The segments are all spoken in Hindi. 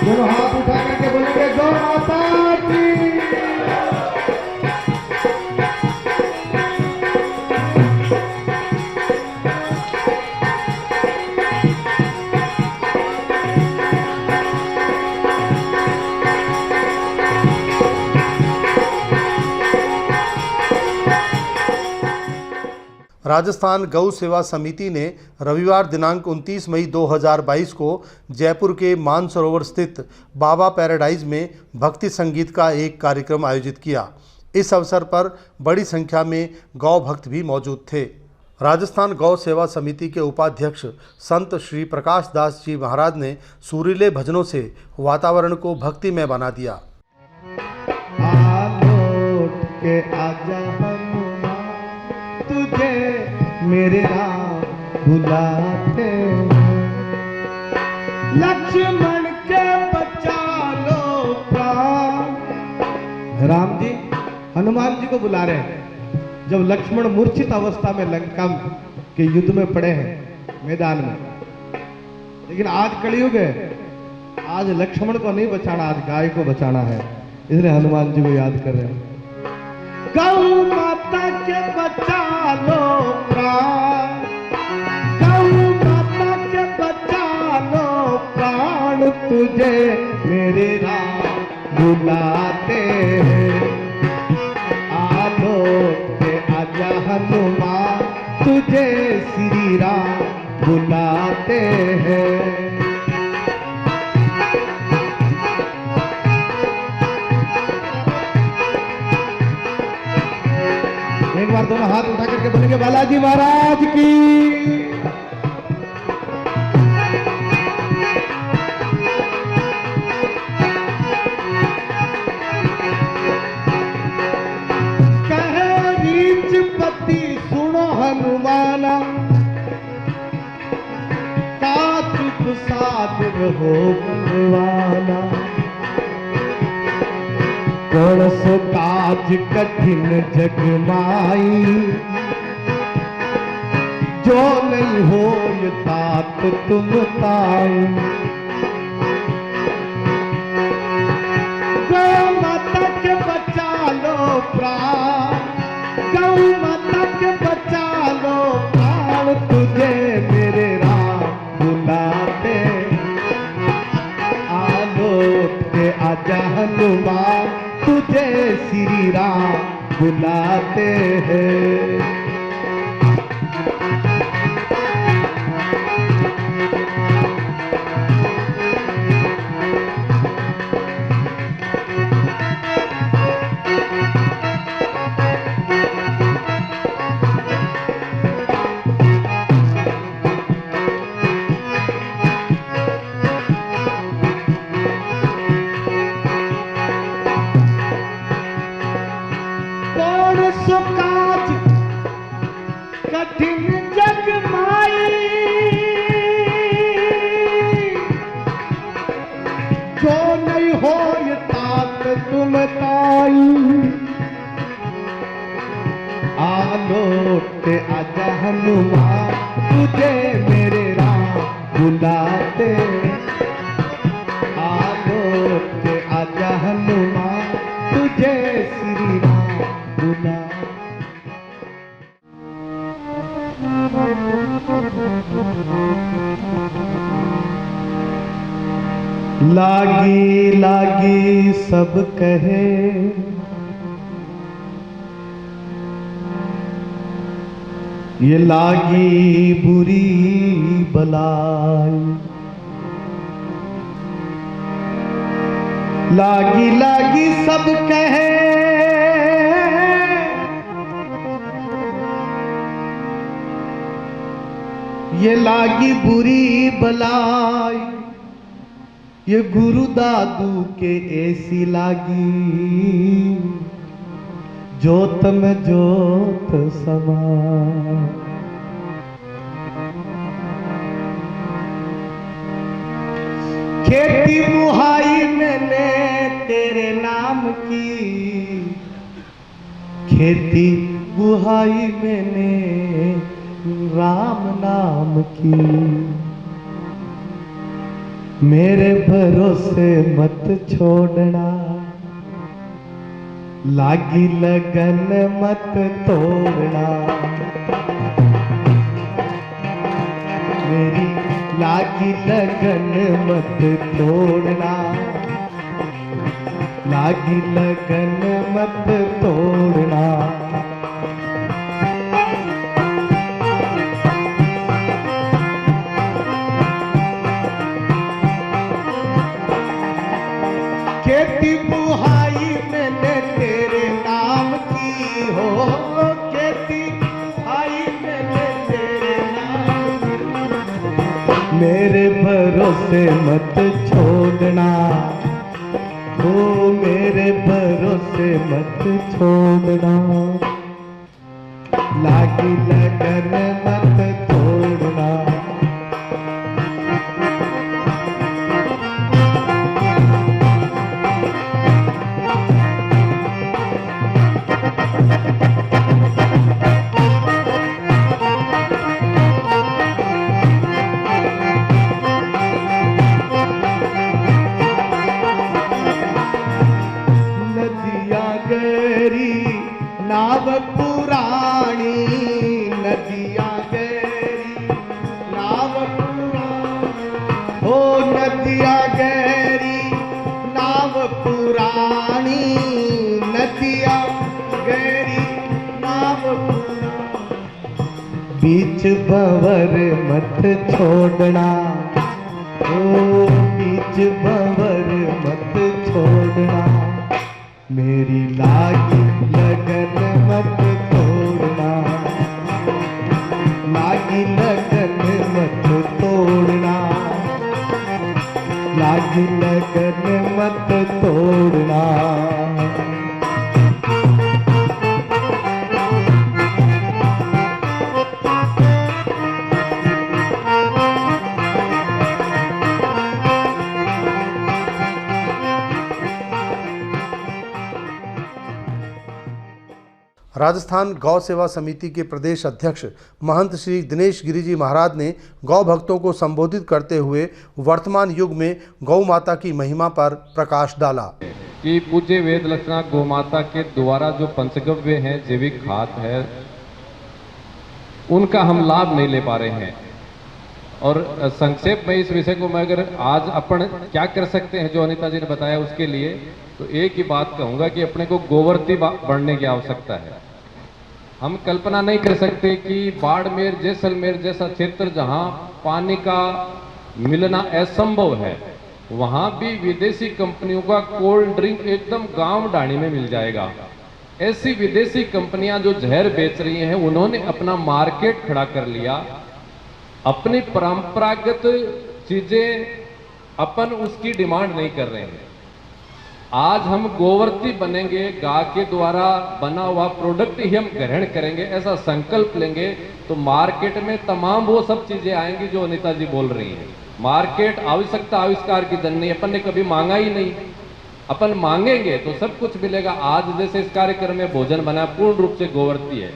दोनों हाथ उठा करके बोलेंगे गौ माता की। राजस्थान गौ सेवा समिति ने रविवार दिनांक 29 मई 2022 को जयपुर के मानसरोवर स्थित बाबा पैराडाइज में भक्ति संगीत का एक कार्यक्रम आयोजित किया। इस अवसर पर बड़ी संख्या में गौ भक्त भी मौजूद थे। राजस्थान गौ सेवा समिति के उपाध्यक्ष संत श्री प्रकाश दास जी महाराज ने सुरीले भजनों से वातावरण को भक्तिमय बना दिया। के आजा तुझे मेरे राम बुलाते, लक्ष्मण के बचा लो प्राण। राम जी हनुमान जी को बुला रहे हैं जब लक्ष्मण मूर्छित अवस्था में लंका के युद्ध में पड़े हैं मैदान में। लेकिन आज कलयुग है, आज लक्ष्मण को नहीं बचाना, आज गाय को बचाना है, इसलिए हनुमान जी को याद कर रहे हैं। गौ माता के बचा लो प्राण, गौ माता के बचा लो प्राण, तुझे मेरे राम बुलाते हैं। आलो के आजा हनुमान, तुझे श्री राम बुलाते हैं। एक बार दोनों हाथ उठा करके बोलेंगे बालाजी महाराज की। कहे रीच पति सुनो हनुमाना, का चुप साधु हो भगवाना। कौन सो काज कठिन जग माई, जो नहीं हो तात तुम ताई। गौ माता के बचा लो प्राण, गौ माता के बचा लो प्राण, तुझे मेरे राम बुलाते। आलो के आजा हनुमान, तुझे श्री राम बुलाते हैं। काज कठिन जग माई, जो नहीं हो तात तुम ताई। आलो के आजा हनुमान, तुझे मेरे राम बुलाते। आलो के आजा हनुमान, तुझे श्री राम बुलाते। लागी लागी सब कहे, ये लागी बुरी बलाई। लागी लागी सब कहे, ये लागी बुरी बलाई। ये गुरु दादू के ऐसी लागी, जोत में जोत समा। खेती बुहाई मैंने तेरे नाम की, खेती बुहाई मैंने राम नाम की। मेरे भरोसे मत छोड़ना, लागी लगन मत तोड़ना, मेरी लागी लगन मत तोड़ना, लागी लगन मत तोड़ना। खेती बुहाई मैंने तेरे नाम की हो, खेती बुहाई मैंने तेरे नाम की। मेरे भरोसे मत छोड़ना, ओ मेरे भरोसे मत छोड़ना, लागी लगन मत तोड़ना। नाव पुरानी, नदियाँ गहरी नाव पुरानी, हो नदियाँ गहरी नाव पुरानी, नदियाँ गहरी नाव पुरानी। बीच भंवर मत छोड़ना, ओ बीच भंवर मत छोड़ना, मेरी लागी लगन मत तोड़ना, लागी लगन मत तोड़ना, लागी लगन मत तोड़ना। राजस्थान गौ सेवा समिति के प्रदेश अध्यक्ष महंत श्री दिनेश गिरी जी महाराज ने गौ भक्तों को संबोधित करते हुए वर्तमान युग में गौ माता की महिमा पर प्रकाश डाला कि पूज्य वेद लक्षणा गौ माता के द्वारा जो पंचगव्य हैं, जैविक खाद है, उनका हम लाभ नहीं ले पा रहे हैं। और संक्षेप में इस विषय को मैं अगर आज अपन क्या कर सकते हैं जो अनिता जी ने बताया उसके लिए, तो एक ही बात कहूंगा कि अपने को गोवर्ती बढ़ने की आवश्यकता है। हम कल्पना नहीं कर सकते कि बाड़मेर जैसलमेर जैसा क्षेत्र जहां पानी का मिलना असंभव है, वहां भी विदेशी कंपनियों का कोल्ड ड्रिंक एकदम गांव ढाणी में मिल जाएगा। ऐसी विदेशी कंपनियां जो जहर बेच रही हैं, उन्होंने अपना मार्केट खड़ा कर लिया। अपनी परंपरागत चीजें अपन उसकी डिमांड नहीं कर रहे हैं। आज हम गोवर्ती बनेंगे, गाय के द्वारा बना हुआ प्रोडक्ट ही हम ग्रहण करेंगे, ऐसा संकल्प लेंगे तो मार्केट में तमाम वो सब चीजें आएंगी जो अनिता जी बोल रही हैं। मार्केट आवश्यकता आविष्कार की जननी, अपन ने कभी मांगा ही नहीं, अपन मांगेंगे तो सब कुछ मिलेगा। आज जैसे इस कार्यक्रम में भोजन बना पूर्ण रूप से गोवर्ती है,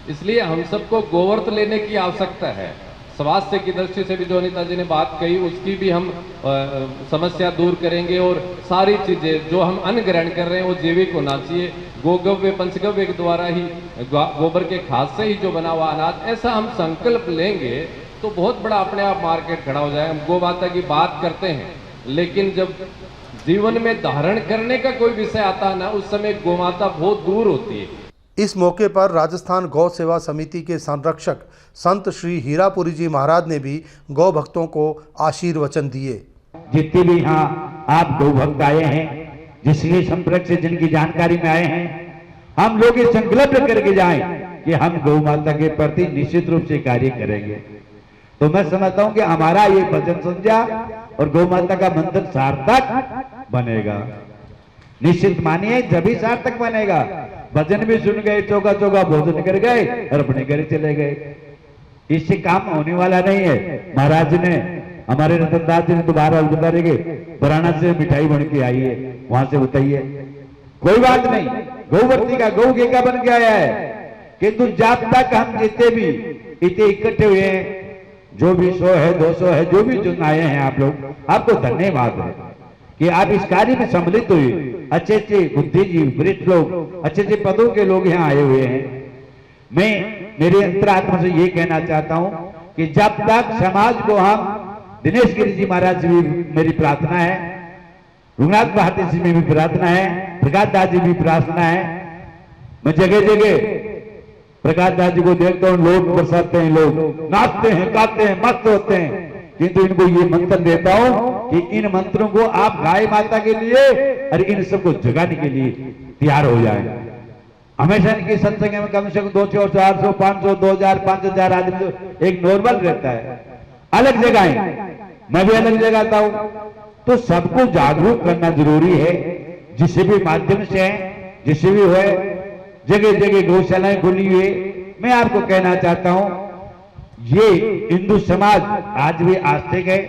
इसलिए हम सबको गोवर्त लेने की आवश्यकता है। स्वास्थ्य की दृष्टि से भी जो अनिता जी ने बात कही उसकी भी हम समस्या दूर करेंगे, और सारी चीजें जो हम अन्न ग्रहण कर रहे हैं वो जैविक होना चाहिए। गोगव्य पंचगव्य के द्वारा ही, गोबर के खाद से ही जो बना हुआ अनाज, ऐसा हम संकल्प लेंगे तो बहुत बड़ा अपने आप मार्केट खड़ा हो जाएगा। हम गौ माता की बात करते हैं, लेकिन जब जीवन में धारण करने का कोई विषय आता है ना, उस समय गौ माता बहुत दूर होती है। इस मौके पर राजस्थान गौ सेवा समिति के संरक्षक संत श्री हीरापुरी जी महाराज ने भी गौ भक्तों को आशीर्वचन दिए। जितने भी यहाँ आप गौ भक्त आए हैं, जिसके संपर्क से जिनकी जानकारी में आए हैं, हम लोग ये संकल्प करके जाएं कि हम गौ माता के प्रति निश्चित रूप से कार्य करेंगे। तो मैं समझता हूं कि हमारा ये भजन संध्या और गौ माता का मंत्र सार्थक बनेगा। निश्चित मानिए जभी सार्थक बनेगा। भजन भी सुन गए, चौका चौका भोजन कर गए और अपने घर चले गए, इससे काम होने वाला नहीं है। महाराज ने, हमारे रतनदास जी ने दोबारा बता रहे वाराणसी से मिठाई बन के आई है, वहां से बताइए, कोई बात नहीं। गौवर्ती का गौ के का बन के आया है, किंतु जब तक हम जितने भी इतने इकट्ठे हुए हैं, जो भी 100 है 200 है जो भी चुनाए हैं आप लोग, आपको धन्यवाद है कि आप इस कार्य में सम्मिलित हुए। अच्छे अच्छे बुद्धिजीवी वरिष्ठ लोग, अच्छे अच्छे पदों के लोग यहाँ आए हुए हैं। मैं मेरे अंतरात्मा से ये कहना चाहता हूँ कि जब तक समाज को हम, दिनेश गिरी जी महाराज से भी मेरी प्रार्थना है, रघुनाथ भारती जी में भी प्रार्थना है, प्रकाश दास जी भी प्रार्थना है। मैं जगह जगह प्रकाश दास जी को देखता हूँ, लोग बरसाते हैं, लोग नाचते हैं, गाते हैं, मस्त होते हैं, किंतु इनको ये मंत्र देता हूँ कि इन मंत्रों को आप गाय माता के लिए और इन सबको जगाने के लिए तैयार हो जाए। हमेशा इनकी सत्संग में कम से कम 200, 400, 500, 2000, 5000 आदमी तो एक नॉर्मल रहता है। अलग जगह मैं भी अलग जगाता हूँ, तो सबको जागरूक करना जरूरी है। जिसे भी माध्यम से है, जिसे भी हो, जगह जगह गौशालाएं खुली हुई है। मैं आपको कहना चाहता हूं, ये हिंदू समाज आज भी आस्तिक है।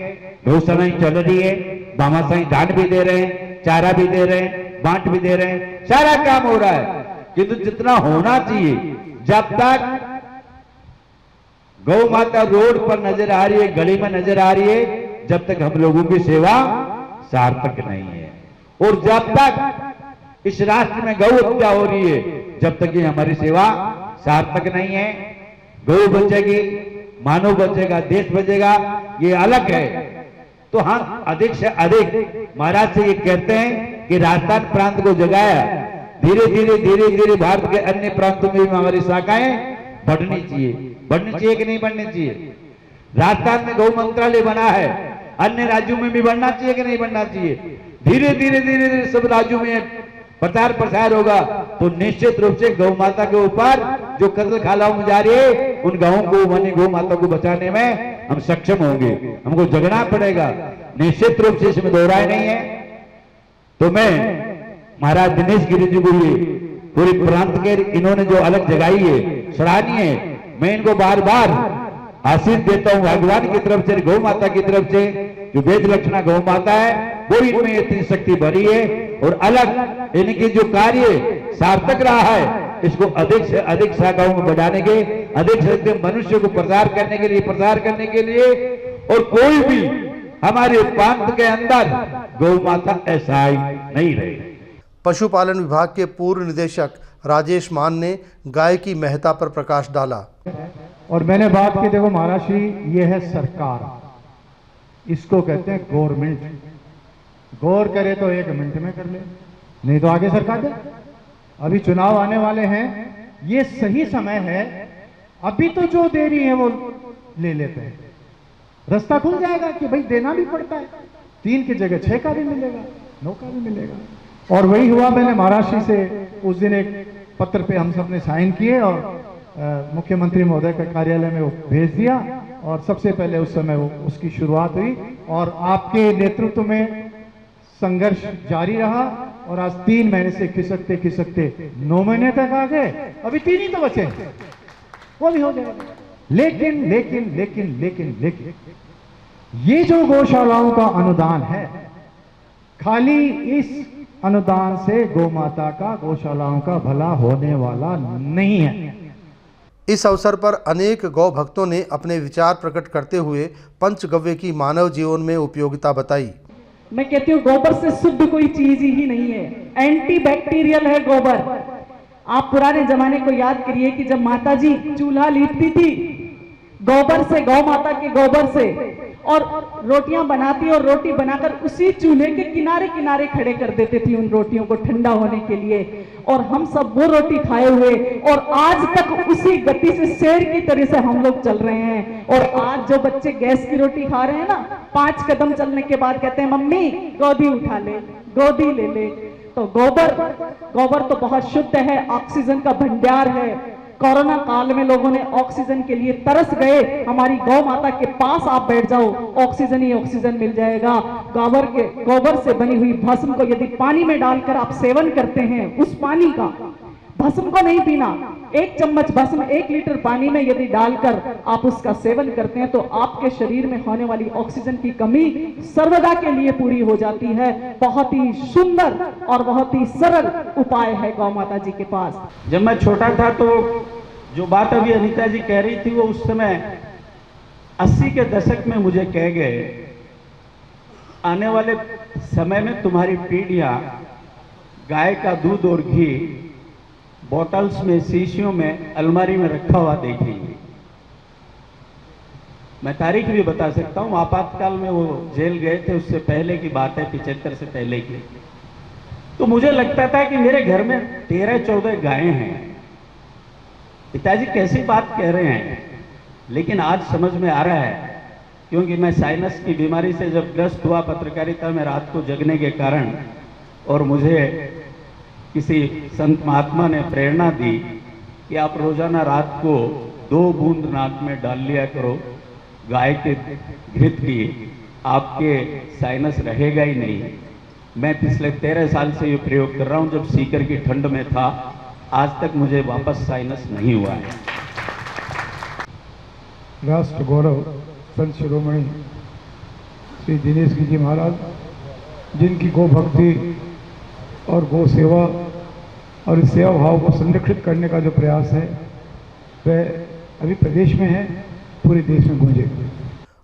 गौशालाएं चल रही है, बामासाई दान भी दे रहे हैं, चारा भी दे रहे हैं, बांट भी दे रहे हैं, सारा काम हो रहा है। किंतु जितना होना चाहिए, जब तक गौ माता रोड पर नजर आ रही है, गली में नजर आ रही है, जब तक हम लोगों की सेवा सार्थक नहीं है। और जब तक इस राष्ट्र में गौ हत्या हो रही है, जब तक ये हमारी सेवा सार्थक नहीं है। गौ बचेगी, मानव बचेगा, देश बचेगा, ये अलग है। तो हम अधिक से अधिक महाराज से ये कहते हैं कि राजस्थान प्रांत को जगाया, धीरे धीरे भारत के अन्य प्रांतों में भी हमारी शाखाएं बढ़नी चाहिए। बढ़नी चाहिए कि नहीं बढ़नी चाहिए? राजस्थान में गौ मंत्रालय बना है, अन्य राज्यों में भी बढ़ना चाहिए कि नहीं बढ़ना चाहिए? धीरे धीरे सब राज्यों में प्रचार प्रसार होगा, तो निश्चित रूप से गौ माता के ऊपर जो कत्ल खालाओं में जा रही है, उन गांवों को, वनी गौ माता को बचाने में हम सक्षम होंगे। हमको जगना पड़ेगा, निश्चित रूप से इसमें दो राय नहीं है। तो मैं महाराज दिनेश गिरी जी को भी, पूरी प्रांत के इन्होंने जो अलग जगाई है, सराहनीय है। मैं इनको बार बार आशीष देता हूँ भगवान की तरफ से, गौ माता की तरफ से। जो वेद लक्षणा गौ माता है, वो इनमें इतनी शक्ति भरी है, और अलग इनकी जो कार्य सार्थक रहा है, इसको अधिक से अधिक शाखाओं में बढ़ाने के, अधिक से अधिक मनुष्य को प्रचार करने के लिए, और कोई भी हमारे प्रांत के अंदर गौ माता ऐसा नहीं रहे। पशुपालन विभाग के पूर्व निदेशक राजेश मान ने गाय की महत्ता पर प्रकाश डाला। और मैंने बात की, देखो महाराज जी, ये है सरकार, इसको कहते हैं गवर्नमेंट। गौर करे तो 1 मिनट में कर ले, नहीं तो आगे सरकार दे। अभी चुनाव आने वाले हैं, ये सही समय है। अभी तो जो दे रही है वो ले लेते हैं, रास्ता खुल जाएगा कि भाई देना भी पड़ता है। 3 की जगह 6 का भी मिलेगा, 9 का भी मिलेगा। और वही हुआ, मैंने महाराज जी से उस दिन एक पत्र पे हम सब ने साइन किए और मुख्यमंत्री महोदय के कार्यालय में वो भेज दिया, और सबसे पहले उस समय वो उसकी शुरुआत हुई। और आपके नेतृत्व में संघर्ष जारी रहा, और आज 3 महीने से खिसकते खिसकते 9 महीने तक आ गए। अभी 3 ही तो बचे, वो भी हो जाएगा। लेकिन लेकिन लेकिन लेकिन लेकिन ये जो गौशालाओं का अनुदान है, खाली इस अनुदान से गौ माता का, गौशालाओं का भला होने वाला नहीं है। इस अवसर पर अनेक गौ भक्तों ने अपने विचार प्रकट करते हुए पंचगव्य की मानव जीवन में उपयोगिता बताई। मैं कहती हूँ गोबर से शुद्ध कोई चीज ही नहीं है, एंटी बैक्टीरियल है गोबर। आप पुराने जमाने को याद करिए कि जब माताजी चूल्हा लीपती थी गोबर से, गौ माता के गोबर से, और रोटियां बनाती और रोटी बनाकर उसी चूल्हे के किनारे किनारे खड़े कर देती थी उन रोटियों को ठंडा होने के लिए। और हम सब वो रोटी खाए हुए, और आज तक उसी गति से शेर की तरह से हम लोग चल रहे हैं। और आज जो बच्चे गैस की रोटी खा रहे हैं ना, 5 कदम चलने के बाद कहते हैं मम्मी गोदी उठा ले, गोदी ले ले। तो गोबर तो बहुत शुद्ध है, ऑक्सीजन का भंडार है। कोरोना काल में लोगों ने ऑक्सीजन के लिए तरस गए, हमारी गौ माता के पास आप बैठ जाओ, ऑक्सीजन ही ऑक्सीजन मिल जाएगा। गोबर से बनी हुई भस्म को यदि पानी में डालकर आप सेवन करते हैं, उस पानी का, भस्म को नहीं पीना, 1 चम्मच भस्म 1 लीटर पानी में यदि डालकर आप उसका सेवन करते हैं, तो आपके शरीर में होने वाली ऑक्सीजन की कमी सर्वदा के लिए पूरी हो जाती है। बहुत ही सुंदर और बहुत ही सरल उपाय है गौ माता जी के पास। जब मैं छोटा था तो जो बात अभी अनीता जी कह रही थी, वो उस समय 80 के दशक में मुझे कह गए, आने वाले समय में तुम्हारी पीढ़ियां गाय का दूध और घी बोतल्स में, शीशियों में, अलमारी में रखा हुआ देखेंगे। मैं तारीख भी बता सकता हूं, आपातकाल में वो जेल गए थे, उससे पहले की बात है, 75 से पहले की। तो मुझे लगता था कि मेरे घर में 13-14 गायें हैं। पिताजी कैसी बात कह रहे हैं, लेकिन आज समझ में आ रहा है, क्योंकि मैं साइनस की बीमारी से जब ग्रस्त हुआ पत्रकारिता में रात को जगने के कारण, और मुझे किसी संत महात्मा ने प्रेरणा दी कि आप रोजाना रात को 2 बूंद नाक में डाल लिया करो गाय के घृत की, आपके साइनस रहेगा ही नहीं। मैं पिछले 13 साल से ये प्रयोग कर रहा हूं, जब सीकर की ठंड में था, आज तक मुझे वापस साइनस नहीं हुआ है। राष्ट्र गौरव संत शिरोमणि श्री दिनेश गिरी जी महाराज, जिनकी गो भक्ति और गो सेवा और इस सेवा भाव को संरक्षित करने का जो प्रयास है वह अभी प्रदेश में है, पूरे देश में गूंजेगा।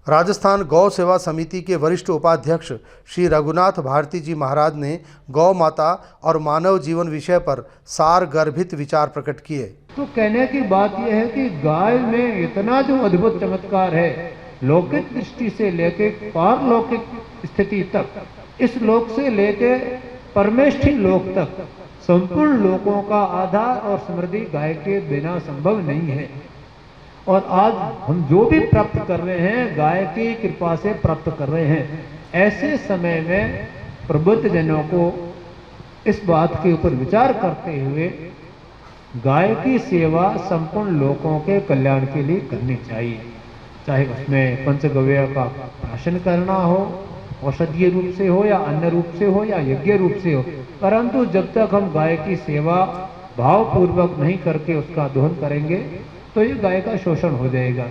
राजस्थान गौ सेवा समिति के वरिष्ठ उपाध्यक्ष श्री रघुनाथ भारती जी महाराज ने गौ माता और मानव जीवन विषय पर सार गर्भित विचार प्रकट किए। तो कहने की बात यह है कि गाय में इतना जो अद्भुत चमत्कार है, लौकिक दृष्टि से लेके पारलौकिक स्थिति तक, इस लोक से लेके परमेष्ठी लोक तक, संपूर्ण लोकों का आधार और समृद्धि गाय के बिना संभव नहीं है। और आज हम जो भी प्राप्त कर रहे हैं, गाय की कृपा से प्राप्त कर रहे हैं। ऐसे समय में प्रबुद्ध जनों को इस बात के ऊपर विचार करते हुए गाय की सेवा संपूर्ण लोगों के कल्याण के लिए करनी चाहिए, चाहे उसमें पंचगव्य का प्राशन करना हो, औषधीय रूप से हो या अन्य रूप से हो या यज्ञ रूप से हो, परंतु जब तक हम गाय की सेवा भावपूर्वक नहीं करके उसका दोहन करेंगे तो ये गाय का शोषण हो जाएगा।